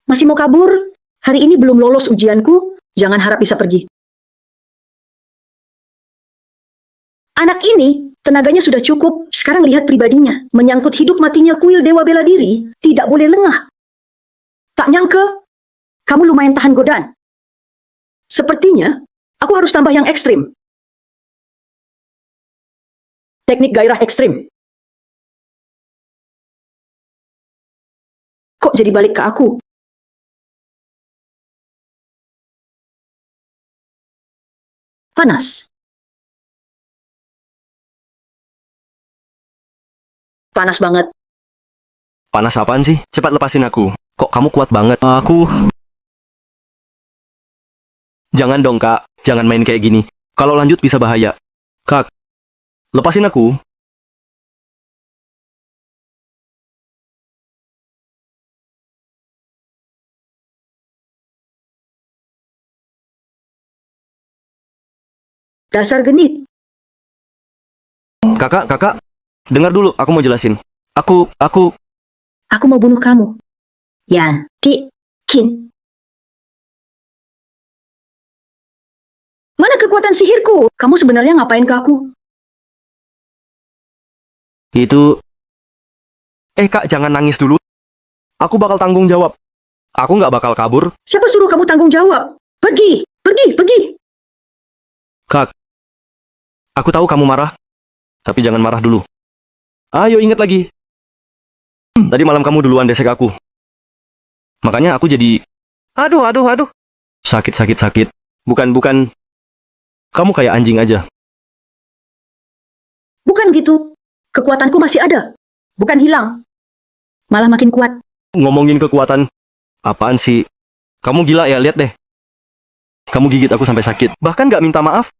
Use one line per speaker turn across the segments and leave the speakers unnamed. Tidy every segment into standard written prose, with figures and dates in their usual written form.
Masih mau kabur? Hari ini belum lolos ujianku, jangan harap bisa pergi. Anak ini, tenaganya sudah cukup, sekarang lihat pribadinya. Menyangkut hidup matinya kuil dewa bela diri, tidak boleh lengah. Tak nyangka, kamu lumayan tahan godaan. Sepertinya, aku harus tambah yang ekstrim. Teknik gairah ekstrim. Kok jadi balik ke aku? Panas. Panas banget.
Panas apaan sih? Cepat lepasin aku. Kok kamu kuat banget? Jangan dong, Kak. Jangan main kayak gini. Kalau lanjut bisa bahaya. Kak, lepasin aku.
Dasar genit.
Kakak, dengar dulu, aku mau jelasin.
Aku mau bunuh kamu. Yan, Kin. Mana kekuatan sihirku? Kamu sebenarnya ngapain ke aku?
Kak, jangan nangis dulu. Aku bakal tanggung jawab. Aku nggak bakal kabur.
Siapa suruh kamu tanggung jawab? Pergi.
Kak, aku tahu kamu marah. Tapi jangan marah dulu. Ayo ingat lagi. Tadi malam kamu duluan desek aku. Makanya aku jadi... Aduh. Sakit. Bukan. Kamu kayak anjing aja.
Bukan gitu. Kekuatanku masih ada. Bukan hilang. Malah makin kuat.
Ngomongin kekuatan. Apaan sih? Kamu gila ya, lihat deh. Kamu gigit aku sampai sakit. Bahkan nggak minta maaf.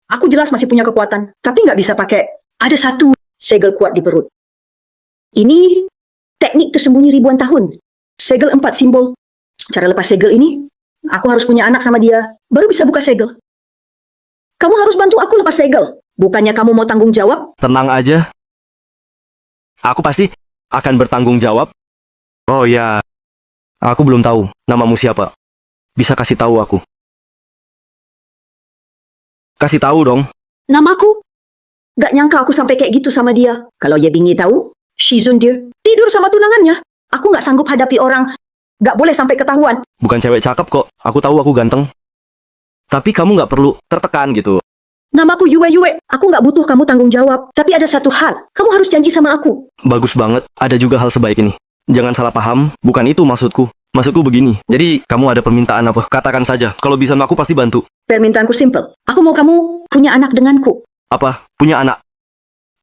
Aku jelas masih punya kekuatan. Tapi nggak bisa pakai. Ada satu segel kuat di perut. Ini teknik tersembunyi ribuan tahun. Segel 4 simbol. Cara lepas segel ini, aku harus punya anak sama dia. Baru bisa buka segel. Kamu harus bantu aku lepas segel. Bukannya kamu mau tanggung jawab?
Tenang aja. Aku pasti akan bertanggung jawab. Oh ya, aku belum tahu namamu siapa. Bisa kasih tahu aku? Kasih tahu dong.
Namaku? Gak nyangka aku sampai kayak gitu sama dia. Kalau Ye Bingi tahu, Shizun dia tidur sama tunangannya. Aku gak sanggup hadapi orang. Gak boleh sampai ketahuan.
Bukan cewek cakep kok. Aku tahu aku ganteng. Tapi kamu nggak perlu tertekan gitu.
Namaku Yue. Aku gak butuh kamu tanggung jawab. Tapi ada satu hal. Kamu harus janji sama aku.
Bagus banget. Ada juga hal sebaik ini. Jangan salah paham. Bukan itu maksudku. Maksudku begini. Jadi, kamu ada permintaan apa? Katakan saja. Kalau bisa aku pasti bantu.
Permintaanku simple. Aku mau kamu punya anak denganku.
Apa? Punya anak?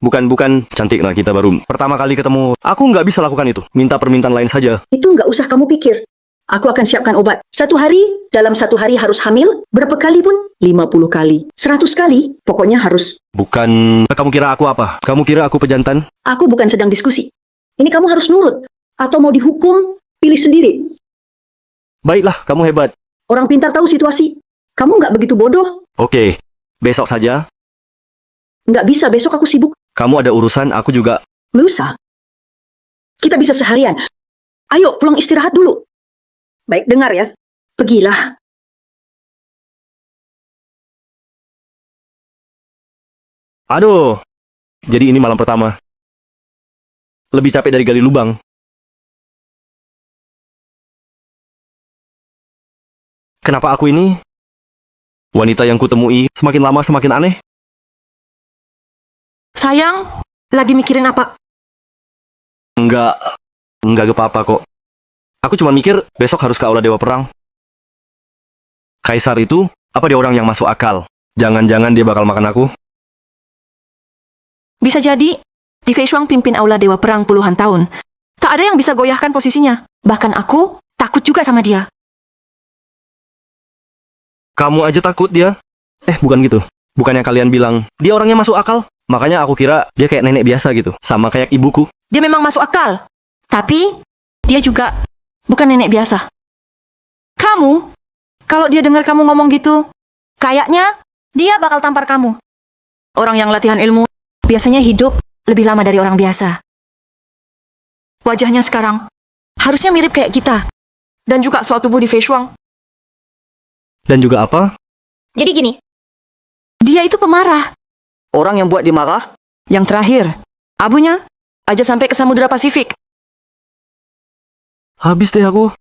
Bukan. Cantik lah kita baru pertama kali ketemu. Aku nggak bisa lakukan itu. Minta permintaan lain saja.
Itu nggak usah kamu pikir. Aku akan siapkan obat. Dalam satu hari harus hamil. Berapa kali pun? 50 kali. 100 kali. Pokoknya harus.
Bukan. Kamu kira aku apa? Kamu kira aku pejantan?
Aku bukan sedang diskusi. Ini kamu harus nurut. Atau mau dihukum, pilih sendiri.
Baiklah, kamu hebat.
Orang pintar tahu situasi. Kamu nggak begitu bodoh.
Oke. Besok saja.
Nggak bisa, besok aku sibuk.
Kamu ada urusan, aku juga.
Lusa. Kita bisa seharian. Ayo, pulang istirahat dulu. Baik, dengar ya. Pergilah.
Aduh. Jadi ini malam pertama. Lebih capek dari gali lubang. Kenapa aku ini? Wanita yang kutemui semakin lama semakin aneh.
Sayang, lagi mikirin apa?
Enggak apa-apa kok. Aku cuma mikir besok harus ke Aula Dewa Perang. Kaisar itu, apa dia orang yang masuk akal? Jangan-jangan dia bakal makan aku?
Bisa jadi, Di Fei Shuang pimpin Aula Dewa Perang puluhan tahun. Tak ada yang bisa goyahkan posisinya. Bahkan aku takut juga sama dia.
Kamu aja takut dia? Bukan gitu. Bukannya kalian bilang, dia orangnya masuk akal? Makanya aku kira dia kayak nenek biasa gitu. Sama kayak ibuku.
Dia memang masuk akal. Tapi, dia juga bukan nenek biasa. Kamu, kalau dia dengar kamu ngomong gitu, kayaknya dia bakal tampar kamu. Orang yang latihan ilmu biasanya hidup lebih lama dari orang biasa. Wajahnya sekarang harusnya mirip kayak kita. Dan juga soal tubuh di Fei Shuang.
Dan juga apa?
Jadi gini, dia itu pemarah.
Orang yang buat dia marah?
Yang terakhir, abunya aja sampai ke Samudra Pasifik.
Habis deh aku.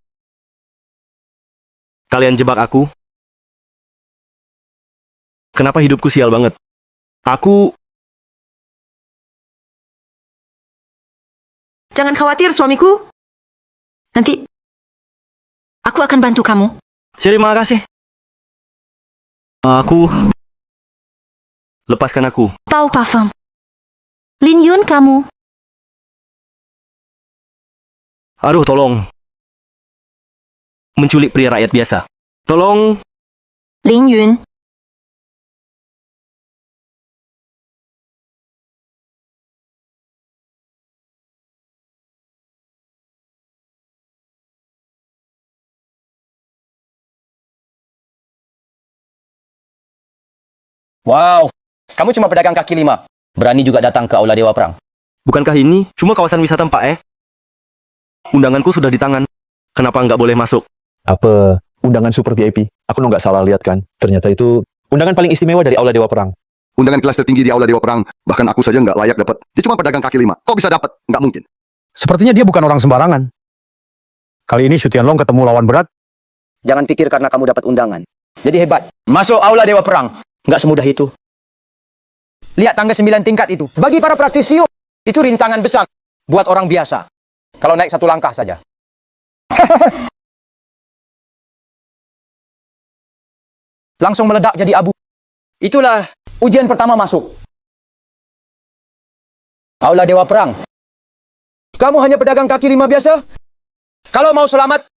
Kalian jebak aku. Kenapa hidupku sial banget? Aku...
Jangan khawatir, suamiku. Nanti, aku akan bantu kamu.
Terima kasih. Aku... Lepaskan aku.
Tahu parfum. Lin Yun kamu.
Aduh, tolong. Menculik pria rakyat biasa. Tolong.
Lin Yun.
Wow, kamu cuma pedagang kaki lima. Berani juga datang ke Aula Dewa Perang.
Bukankah ini cuma kawasan wisata Pak Undanganku sudah di tangan. Kenapa nggak boleh masuk?
Apa undangan super VIP? Aku nggak salah lihat kan? Ternyata itu undangan paling istimewa dari Aula Dewa Perang.
Undangan kelas tertinggi di Aula Dewa Perang. Bahkan aku saja nggak layak dapat. Dia cuma pedagang kaki lima. Kok bisa dapat? Nggak mungkin.
Sepertinya dia bukan orang sembarangan. Kali ini Xu Tianlong ketemu lawan berat.
Jangan pikir karena kamu dapat undangan. Jadi hebat. Masuk Aula Dewa Perang. Nggak semudah itu. Lihat tangga 9 tingkat itu. Bagi para praktisi, itu rintangan besar. Buat orang biasa. Kalau naik satu langkah saja. Langsung meledak jadi abu. Itulah ujian pertama masuk. Aula Dewa Perang. Kamu hanya pedagang kaki lima biasa? Kalau mau selamat,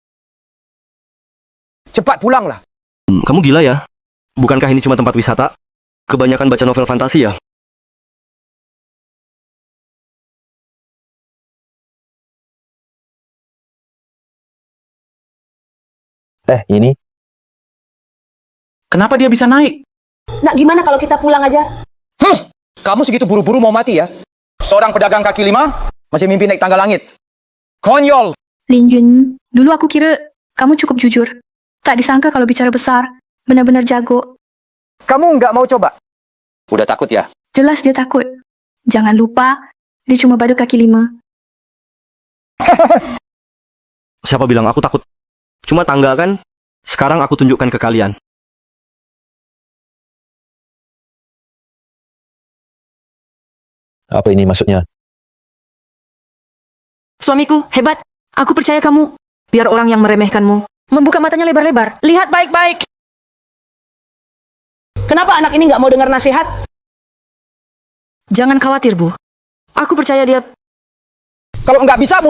cepat pulanglah.
Kamu gila ya? Bukankah ini cuma tempat wisata? Kebanyakan baca novel fantasi ya?
Ini
Kenapa dia bisa naik?
Nak gimana kalau kita pulang aja?
Kamu segitu buru-buru mau mati ya? Seorang pedagang kaki lima masih mimpi naik tangga langit. Konyol!
Lin Yun, dulu aku kira kamu cukup jujur. Tak disangka kalau bicara besar, benar-benar jago.
Kamu nggak mau coba? Udah takut ya?
Jelas dia takut. Jangan lupa, dia cuma badut kaki lima.
Siapa bilang aku takut? Cuma tangga kan? Sekarang aku tunjukkan ke kalian.
apa ini maksudnya?
Suamiku, hebat. Aku percaya kamu. Biar orang yang meremehkanmu membuka matanya lebar-lebar. Lihat baik-baik.
Kenapa anak ini nggak mau dengar nasihat?
Jangan khawatir, Bu. Aku percaya dia.
Kalau nggak bisa,